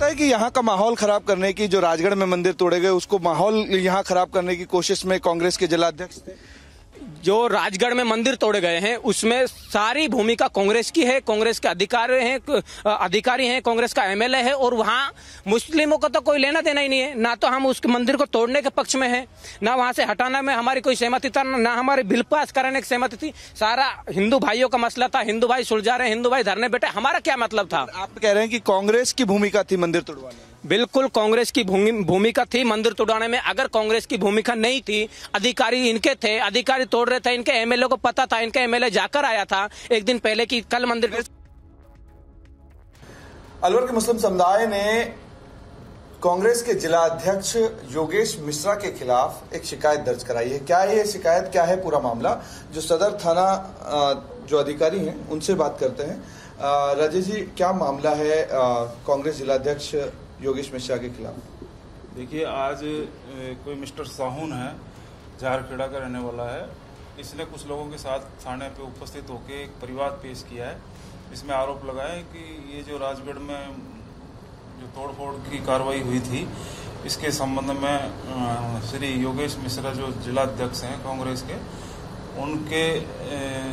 लगता है कि यहाँ का माहौल खराब करने की, जो राजगढ़ में मंदिर तोड़े गए उसको माहौल यहाँ खराब करने की कोशिश में कांग्रेस के जिलाध्यक्ष थे? जो राजगढ़ में मंदिर तोड़े गए हैं उसमें सारी भूमिका कांग्रेस की है। कांग्रेस के अधिकारी हैं, कांग्रेस का एमएलए है, और वहाँ मुस्लिमों को तो कोई लेना देना ही नहीं है। ना तो हम उस मंदिर को तोड़ने के पक्ष में हैं, ना वहाँ से हटाने में हमारी कोई सहमति था, ना हमारे बिल पास कराने की सहमति थी। सारा हिंदू भाइयों का मसला था, हिंदू भाई सुलझा रहे हैं, हिंदू भाई धरने बैठे, हमारा क्या मतलब था? आप कह रहे हैं कि कांग्रेस की भूमिका थी मंदिर तोड़वाने में? बिल्कुल कांग्रेस की भूमिका थी मंदिर तोड़वाने में। अगर कांग्रेस की भूमिका नहीं थी, अधिकारी इनके थे, अधिकारी तोड़ रहे थे, इनके एमएलए को पता था, इनके एमएलए जाकर आया था एक दिन पहले कि कल मंदिर। अलवर के मुस्लिम समुदाय ने कांग्रेस के जिला अध्यक्ष योगेश मिश्रा के खिलाफ एक शिकायत दर्ज कराई है। क्या है ये शिकायत, क्या है पूरा मामला, जो सदर थाना जो अधिकारी हैं उनसे बात करते हैं। राजेश जी, क्या मामला है कांग्रेस जिलाध्यक्ष योगेश मिश्रा के खिलाफ? देखिए, आज कोई मिस्टर साहून है, झारखेड़ा का रहने वाला है। इसने कुछ लोगों के साथ थाने पे उपस्थित होकर एक परिवाद पेश किया है। इसमें आरोप लगाया है कि ये जो राजगढ़ में जो तोड़फोड़ की कार्रवाई हुई थी, इसके संबंध में श्री योगेश मिश्रा जो जिलाध्यक्ष हैं कांग्रेस के, उनके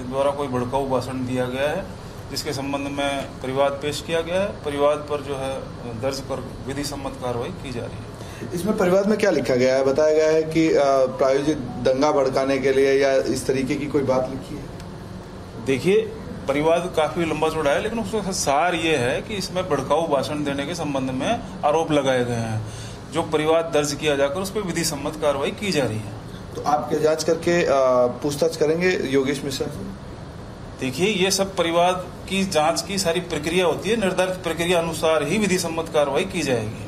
द्वारा कोई भड़काऊ भाषण दिया गया है, जिसके संबंध में परिवाद पेश किया गया है। परिवाद पर जो है दर्ज कर विधि सम्मत कार्रवाई की जा रही है। इसमें परिवाद में क्या लिखा गया है? बताया गया है कि प्रायोजित दंगा भड़काने के लिए या इस तरीके की कोई बात लिखी है? देखिए, परिवाद काफी लंबा चौड़ा है, लेकिन उसका सार ये है कि इसमें भड़काऊ भाषण देने के संबंध में आरोप लगाए गए हैं, जो परिवाद दर्ज किया जाकर उस पर विधि सम्मत कार्रवाई की जा रही है। तो आप क्या जांच करके पूछताछ करेंगे योगेश मिश्रा से? देखिए, ये सब परिवाद की जांच की सारी प्रक्रिया होती है, निर्धारित प्रक्रिया अनुसार ही विधि सम्मत कार्रवाई की जाएगी।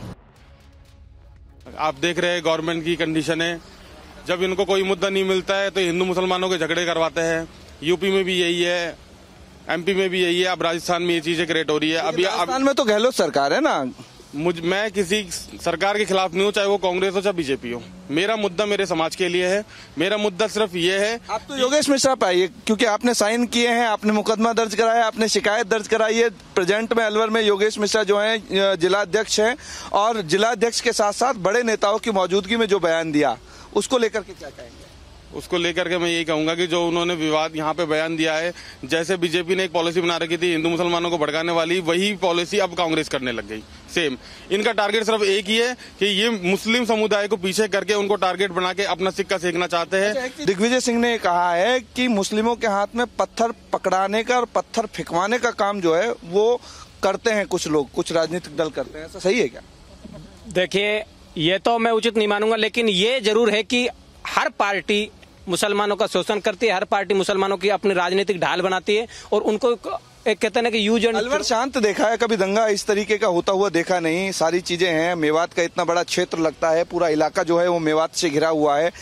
आप देख रहे हैं गवर्नमेंट की कंडीशन है, जब इनको कोई मुद्दा नहीं मिलता है तो हिंदू मुसलमानों के झगड़े करवाते हैं। यूपी में भी यही है, एमपी में भी यही है, अब राजस्थान में ये चीजें क्रिएट हो रही है। अभी राजस्थान में तो गहलोत सरकार है ना। मैं किसी सरकार के खिलाफ नहीं हूँ, चाहे वो कांग्रेस हो चाहे बीजेपी हो। मेरा मुद्दा मेरे समाज के लिए है। मेरा मुद्दा सिर्फ ये है। आप तो योगेश मिश्रा पे आइए, क्योंकि आपने साइन किए हैं, आपने मुकदमा दर्ज कराया, आपने शिकायत दर्ज कराई है। प्रेजेंट में अलवर में योगेश मिश्रा जो है जिलाध्यक्ष हैं, और जिलाध्यक्ष के साथ साथ बड़े नेताओं की मौजूदगी में जो बयान दिया, उसको लेकर के क्या कहेंगे? उसको लेकर के मैं यही कहूंगा कि जो उन्होंने विवाद यहाँ पे बयान दिया है, जैसे बीजेपी ने एक पॉलिसी बना रखी थी हिंदू मुसलमानों को भड़काने वाली, वही पॉलिसी अब कांग्रेस करने लग गई सेम। इनका टारगेट सिर्फ एक ही है कि ये मुस्लिम समुदाय को पीछे करके उनको टारगेट बना के अपना सिक्का सेकना चाहते हैं। दिग्विजय सिंह ने कहा है कि मुस्लिमों के हाथ में पत्थर पकड़ाने का और पत्थर फिकवाने का काम जो है वो करते हैं कुछ लोग, कुछ राजनीतिक दल करते हैं। ऐसा सही है क्या? देखिए, ये तो मैं उचित नहीं मानूंगा, लेकिन ये जरूर है कि हर पार्टी मुसलमानों का शोषण करती है, हर पार्टी मुसलमानों की अपनी राजनीतिक ढाल बनाती है, और उनको एक कहते हैं कि यूज एंड। अलवर शांत देखा है, कभी दंगा इस तरीके का होता हुआ देखा नहीं। सारी चीजें हैं, मेवात का इतना बड़ा क्षेत्र लगता है, पूरा इलाका जो है वो मेवात से घिरा हुआ है।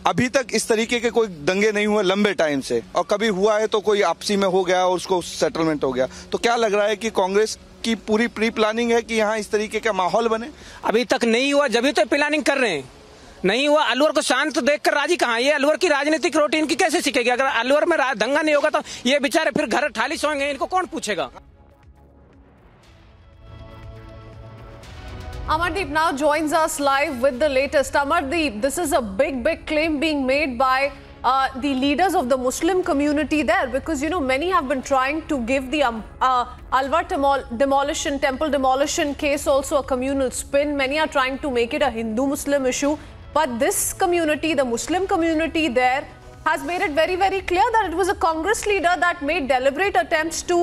अभी तक इस तरीके के कोई दंगे नहीं हुए लंबे टाइम से, और कभी हुआ है तो कोई आपसी में हो गया और उसको सेटलमेंट हो गया। तो क्या लग रहा है कि कांग्रेस की पूरी प्री प्लानिंग है कि यहाँ इस तरीके का माहौल बने? अभी तक नहीं हुआ, जब तो प्लानिंग कर रहे हैं। नहीं हुआ। अलवर को शांत देखकर राजी कहाँ? ये अलवर की राजनीतिक रोटी इनकी कैसे सीखेगी? अगर अलवर में दंगा नहीं होगा तो ये बेचारे फिर घर ठाली सोएंगे, इनको कौन पूछेगा? Amardeep now joins us live with the latest. Amardeep, this is a big claim being made by the leaders of the Muslim community there, because you know many have been trying to give the Alvar temple demolition case also a communal spin. Many are trying to make it a Hindu-Muslim issue, but this community, the Muslim community there, has made it very clear that it was a Congress leader that made deliberate attempts to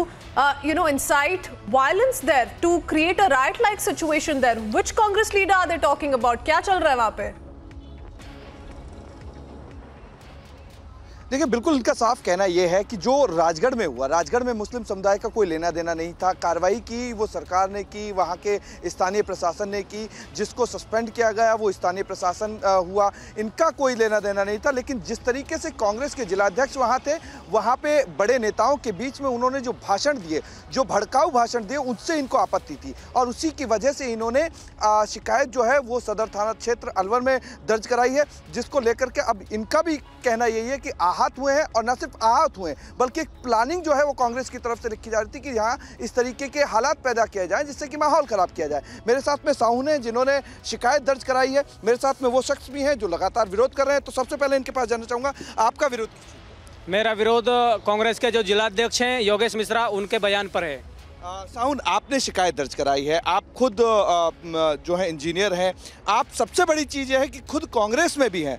incite violence there, to create a riot-like situation there. Which Congress leader are they talking about? क्या चल रहा है वहाँ पे? देखिए, बिल्कुल इनका साफ कहना यह है कि जो राजगढ़ में हुआ, राजगढ़ में मुस्लिम समुदाय का कोई लेना देना नहीं था। कार्रवाई की वो सरकार ने की, वहाँ के स्थानीय प्रशासन ने की, जिसको सस्पेंड किया गया वो स्थानीय प्रशासन हुआ, इनका कोई लेना देना नहीं था। लेकिन जिस तरीके से कांग्रेस के जिलाध्यक्ष वहाँ थे, वहाँ पे बड़े नेताओं के बीच में उन्होंने जो भाषण दिए, जो भड़काऊ भाषण दिए, उससे इनको आपत्ति थी, और उसी की वजह से इन्होंने शिकायत जो है वो सदर थाना क्षेत्र अलवर में दर्ज कराई है, जिसको लेकर के अब इनका भी कहना यही है कि आहत हुए हैं, और न सिर्फ आहत हुए हैं बल्कि एक प्लानिंग जो है वो कांग्रेस की तरफ से लिखी जा रही थी कि यहाँ इस तरीके के हालात पैदा किए जाएं जिससे कि माहौल खराब किया जाए। मेरे साथ में साहू ने जिन्होंने शिकायत दर्ज कराई है, मेरे साथ में वो शख्स भी हैं जो लगातार विरोध कर रहे हैं। तो सबसे पहले इनके पास जानना चाहूँगा, आपका विरोध? मेरा विरोध कांग्रेस के जो जिलाध्यक्ष हैं योगेश मिश्रा, उनके बयान पर है। साउन, आपने शिकायत दर्ज कराई है, आप खुद जो है इंजीनियर हैं, आप सबसे बड़ी चीज़ यह है कि खुद कांग्रेस में भी हैं,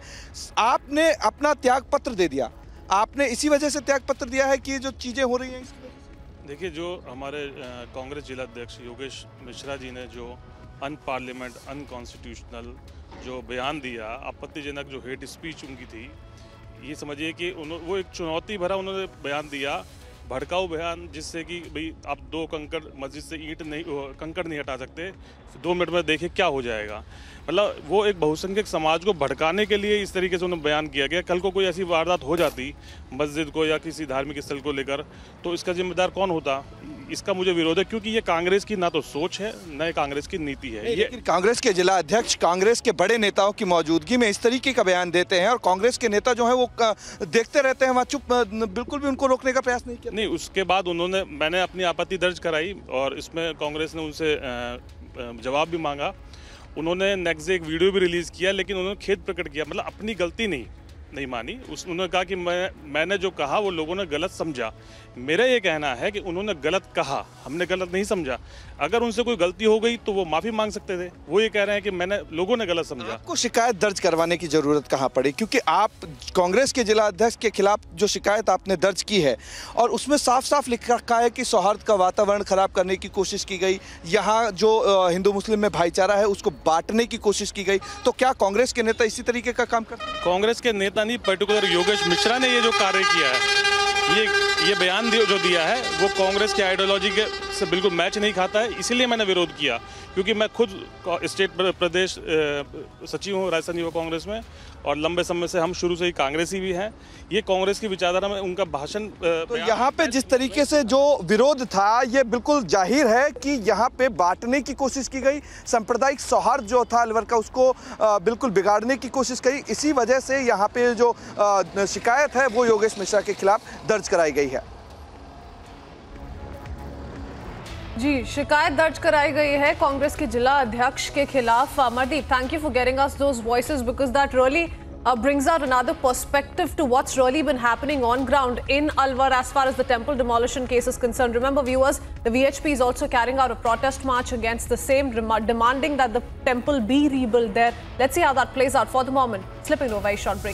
आपने अपना त्याग पत्र दे दिया, आपने इसी वजह से त्याग पत्र दिया है कि जो चीज़ें हो रही हैं इसकी वजह से? देखिए, जो हमारे कांग्रेस जिलाध्यक्ष योगेश मिश्रा जी ने जो अनपार्लियामेंट, अनकॉन्स्टिट्यूशनल जो बयान दिया, आपत्तिजनक जो हेट स्पीच उनकी थी, ये समझिए कि वो एक चुनौती भरा उन्होंने बयान दिया, भड़काऊ बयान, जिससे कि भाई आप दो कंकड़ मस्जिद से कंकड़ नहीं हटा सकते, 2 मिनट में देखिए क्या हो जाएगा। मतलब वो एक बहुसंख्यक समाज को भड़काने के लिए इस तरीके से उन्हें बयान किया गया। कल को कोई ऐसी वारदात हो जाती मस्जिद को या किसी धार्मिक स्थल को लेकर, तो इसका जिम्मेदार कौन होता? इसका मुझे विरोध है, क्योंकि ये कांग्रेस की ना तो सोच है, न कांग्रेस की नीति है। ये कांग्रेस के जिला अध्यक्ष कांग्रेस के बड़े नेताओं की मौजूदगी में इस तरीके का बयान देते हैं और कांग्रेस के नेता जो है वो देखते रहते हैं वहाँ चुप, बिल्कुल भी उनको रोकने का प्रयास नहीं किया। नहीं, उसके बाद मैंने अपनी आपत्ति दर्ज कराई और इसमें कांग्रेस ने उनसे जवाब भी मांगा। उन्होंने नेक्स्ट डे एक वीडियो भी रिलीज़ किया, लेकिन उन्होंने खेद प्रकट किया, मतलब अपनी गलती नहीं मानी। उन्होंने कहा कि मैंने जो कहा वो लोगों ने गलत समझा। मेरा ये कहना है कि उन्होंने गलत कहा, हमने गलत नहीं समझा। अगर उनसे कोई गलती हो गई तो वो माफ़ी मांग सकते थे। वो ये कह रहे हैं कि लोगों ने गलत समझा। आपको शिकायत दर्ज करवाने की ज़रूरत कहाँ पड़ी? क्योंकि आप कांग्रेस के जिला अध्यक्ष के खिलाफ जो शिकायत आपने दर्ज की है और उसमें साफ साफ लिख रखा है कि सौहार्द का वातावरण खराब करने की कोशिश की गई, यहाँ जो हिंदू मुस्लिम में भाईचारा है उसको बांटने की कोशिश की गई। तो क्या कांग्रेस के नेता इसी तरीके का काम करते हैं? कांग्रेस के नेता नहीं, पर्टिकुलर योगेश मिश्रा ने ये जो कार्य किया है, ये बयान जो दिया है वो कांग्रेस की आइडियोलॉजी के से बिल्कुल मैच नहीं खाता है। इसीलिए मैंने विरोध किया, क्योंकि मैं खुद स्टेट प्रदेश सचिव हूँ राजस्थान युवा कांग्रेस में, और लंबे समय से हम शुरू से ही कांग्रेसी भी हैं। ये कांग्रेस की विचारधारा में उनका भाषण तो यहाँ पे जिस तरीके से जो विरोध था, ये बिल्कुल जाहिर है कि यहाँ पे बांटने की कोशिश की गई, सांप्रदायिक सौहार्द जो था अलवर का उसको बिल्कुल बिगाड़ने की कोशिश की। इसी वजह से यहाँ पे जो शिकायत है वो योगेश मिश्रा के खिलाफ दर्ज कराई गई है। जी, शिकायत दर्ज कराई गई है कांग्रेस के जिला अध्यक्ष के खिलाफ। Amardeep, thank you for getting us those voices because that really brings out another perspective to what's really been happening on ground in Alwar as far as the temple demolition case is concerned. Remember, viewers, the VHP is also carrying out a protest march against the same, demanding that the temple be rebuilt there. Let's see how that plays out. For the moment, slipping to a very short break.